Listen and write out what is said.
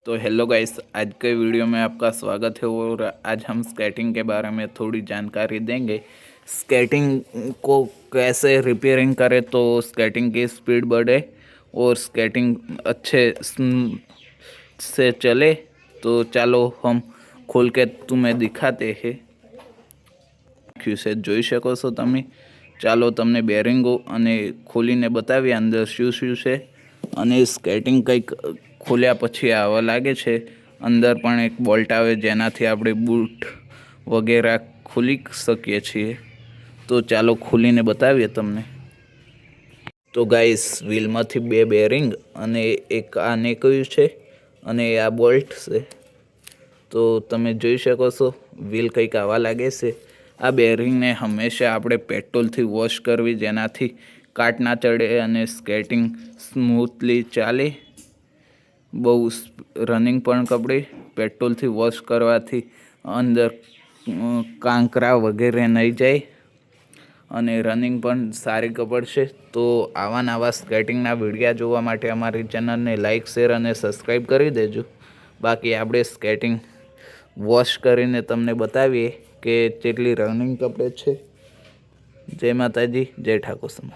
तो hello guys, आज के वीडियो में आपका स्वागत है। और आज हम स्केटिंग के बारे में थोड़ी जानकारी देंगे। स्केटिंग को कैसे रिपेयरिंग करें तो स्केटिंग की स्पीड बढ़े और स्केटिंग अच्छे से चले। तो ચાલો हम खोल के तुम्हें दिखाते हैं। से જોઈ શકો છો તમે। ચાલો તમને બેરિંગો અને ખોલીને બતાવીએ અંદર શું શું છે। અને સ્કેટિંગ કંઈક ખોલ્યા પછી આવા લાગે છે। અંદર પણ એક બોલ્ટ આવે જેનાથી આપણે બૂટ વગેરે ખોલી શકીએ છીએ। તો ચાલો ખોલીને બતાવીએ તમને। તો ગાઈસ, વ્હીલમાંથી બે બેરિંગ અને એક આ નીકળ્યું છે અને આ બોલ્ટ છે। તો તમે જોઈ શકો છો વ્હીલ કંઈક આવા લાગે છે। આ બેરિંગને હંમેશા આપણે પેટ્રોલથી વોશ કરવી જેનાથી કાટ ના ચડે અને સ્કેટિંગ સ્મૂથલી ચાલે। બહુ રનિંગ પણ કપડે પેટ્રોલથી વોશ કરવાથી અંદર કાંકરા વગેરે નહીં જાય અને રનિંગ પણ સારી કપડશે। તો આવા નવા સ્કેટિંગના વિડીયા જોવા માટે અમારી ચેનલને લાઇક શેર અને સબસ્ક્રાઈબ કરી દેજો। બાકી આપણે સ્કેટિંગ વોશ કરીને તમને બતાવીએ કે કેટલી રનિંગ કપડે છે। જય માતાજી, જય ઠાકોર સમાજ।